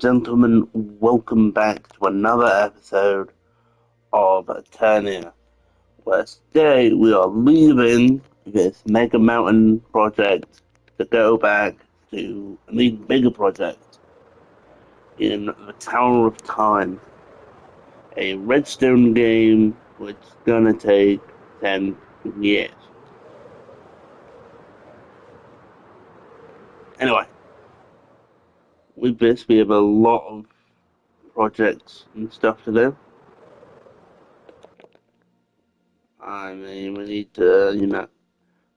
gentlemen, welcome back to another episode of Eternia, where today we are leaving this Mega Mountain project to go back to an even bigger project in the Tower of Time, a redstone game which is gonna take 10 years. Anyway, with this we have a lot of projects and stuff to do. I mean, we need to.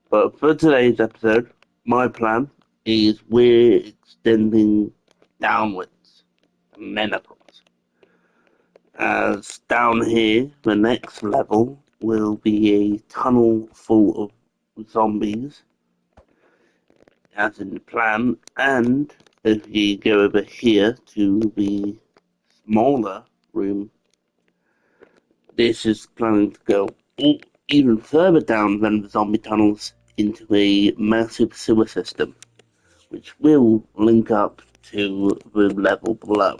But for today's episode, my plan is we're extending downwards, menopause. As down here, the next level will be a tunnel full of zombies, as in the plan. And if you go over here to the smaller room, this is planning to go even further down than the zombie tunnels into a massive sewer system, which will link up to the level below.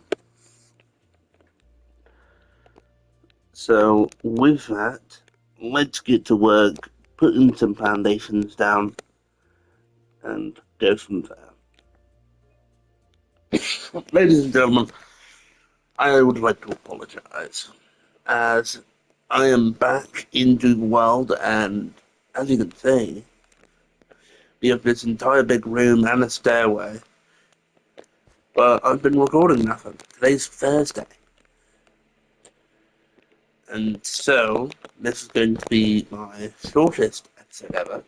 So with that, let's get to work, putting some foundations down, and go from there. Ladies and gentlemen, I would like to apologize, as I am back into the world, and as you can see, we have this entire big room and a stairway, but I've been recording nothing. Today's Thursday. And so, this is going to be my shortest episode ever,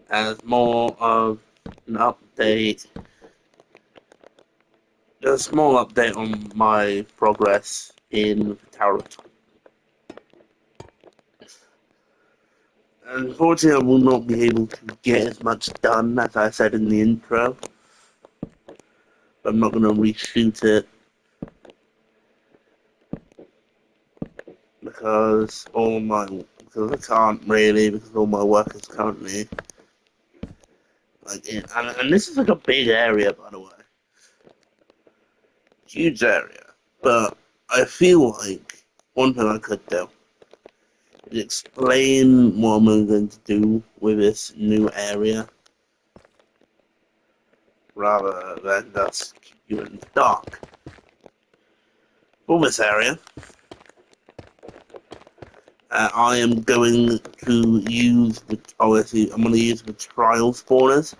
as more of an update, a small update on my progress in the Tower of Time. Unfortunately, I will not be able to get as much done as I said in the intro. I'm not going to reshoot it because I can't really, because all my work is currently and this is like a big area, by the way, huge area. But I feel like one thing I could do is explain what I'm going to do with this new area, rather than just keep you in the dark. For this area, I am going to use I'm going to use the trial spawners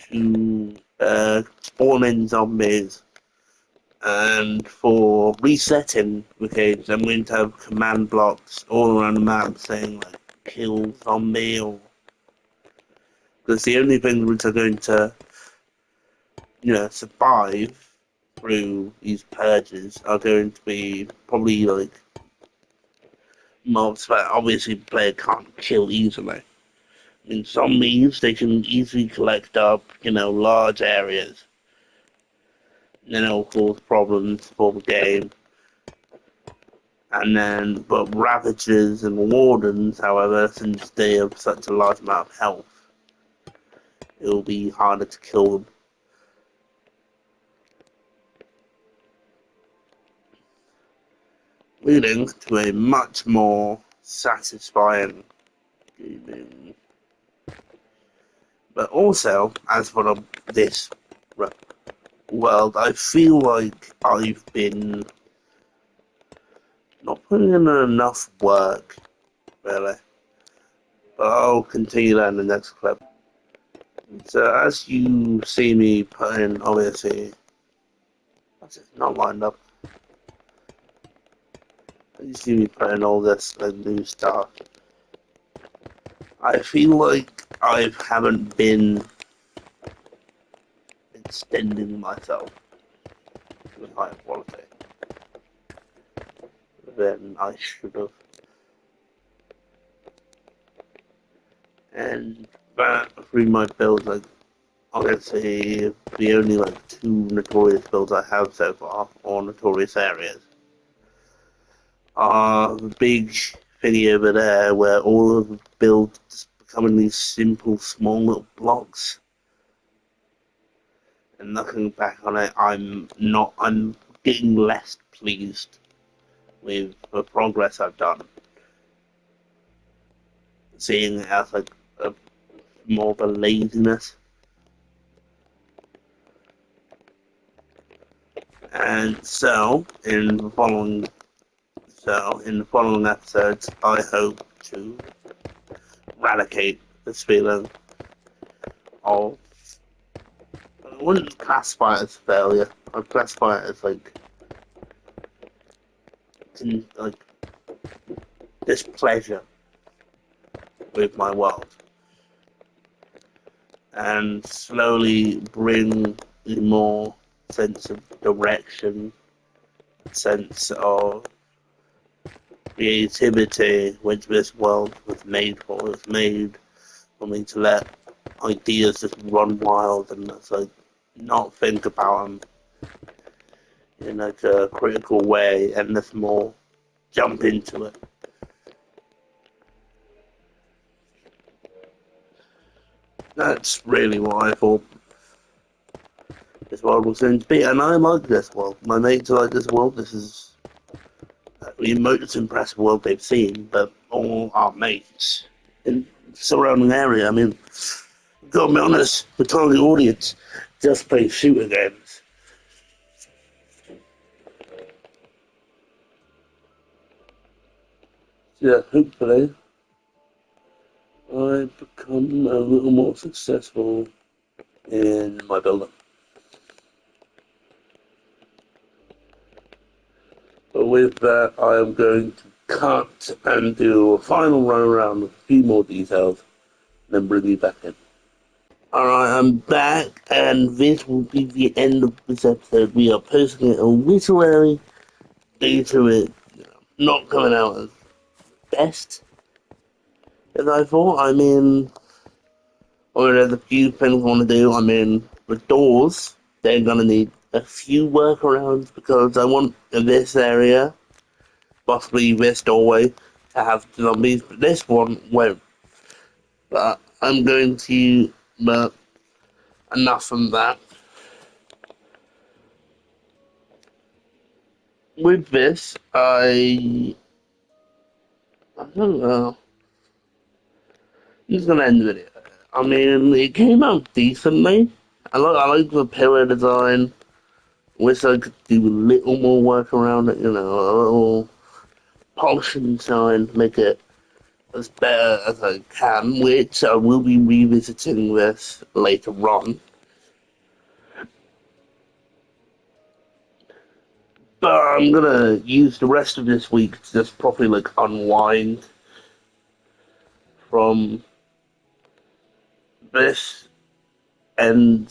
to spawn in zombies, and for resetting the cage, I'm going to have command blocks all around the map saying like kill zombie, or because the only thing which are going to survive through these purges are going to be probably like mobs that obviously the player can't kill easily. In zombies, they can easily collect up, large areas. And it'll cause problems for the game. But Ravagers and Wardens, however, since they have such a large amount of health, it'll be harder to kill them. Leading to a much more satisfying gaming. But also, as for this world, I feel like I've been not putting in enough work, really. But I'll continue that in the next clip. So as you see me put in, obviously, that's not lined up. As you see me put in all this new stuff, I feel like I haven't been extending myself to a higher quality than I should have. And that through my builds, like obviously the only like 2 notorious builds I have so far, or notorious areas, are the big thingy over there where all of the builds becoming these simple, small little blocks. And looking back on it, I'm getting less pleased with the progress I've done. Seeing it as like a more of a laziness. And in the following episodes, I hope to eradicate this feeling of, I wouldn't classify it as failure. I'd classify it as like displeasure with my world, and slowly bring a more sense of direction, sense of creativity, which this world was made for. It was made for me to let ideas just run wild and just, like, not think about them in like a critical way, and just more jump into it. That's really what I thought this world was going to be, and I like this world. My mates like this world. This is the most impressive world they've seen, but all our mates in the surrounding area. I mean, gotta be honest, the target audience just play shooter games. Yeah, hopefully I become a little more successful in my building. But with that, I am going to cut and do a final run around with a few more details, then bring you back in. Alright, I'm back, and this will be the end of this episode. We are posting it a little early due to it not coming out as best as I thought. I mean, there's a few things I want to do. I mean, the doors, they're going to need a few workarounds because I want this area, possibly this doorway, to have zombies, but this one won't. But I'm going to, but enough from that. With this, I don't know. I'm just gonna end the video. I mean, it came out decently. I like the pillar design. Wish I could do a little more work around it, a little polishing design, make it as better as I can, which I will be revisiting this later on. But I'm gonna use the rest of this week to just properly unwind from this, and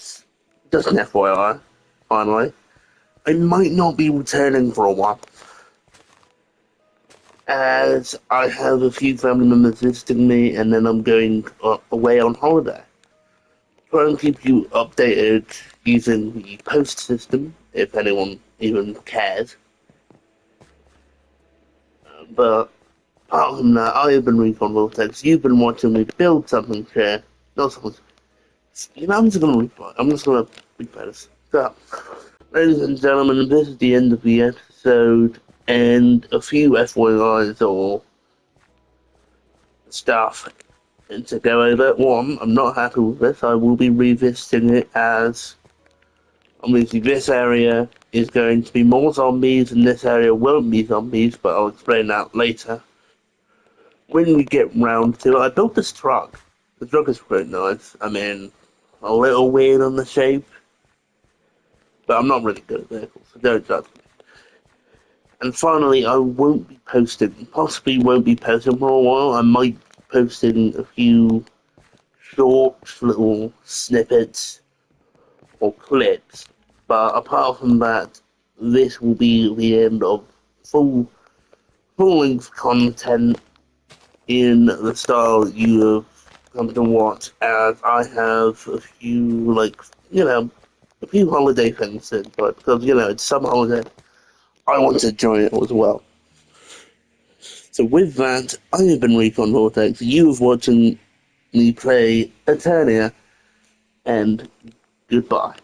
just an FYI, finally, I might not be returning for a while, as I have a few family members visiting me, and then I'm going away on holiday. Try and keep you updated using the post system, if anyone even cares. But apart from that, I have been Recon Vortex. You've been watching me build something here. Not something. I'm just gonna replay this. So, ladies and gentlemen, this is the end of the episode, and a few FYIs or stuff to go over. One, I'm not happy with this. I will be revisiting it, as obviously this area is going to be more zombies and this area won't be zombies, but I'll explain that later. When we get round to it, I built this truck. The truck is quite nice. I mean, a little weird on the shape, but I'm not really good at vehicles, so don't judge me. And finally, I won't be posting, possibly won't be posting for a while. I might be posting a few short little snippets or clips, but apart from that, this will be the end of full length content in the style you have come to watch, as I have a few a few holiday things in, but because it's summer holiday, I want to enjoy it as well. So with that, I have been Recon Vortex. You have watching me play Eternia, and goodbye.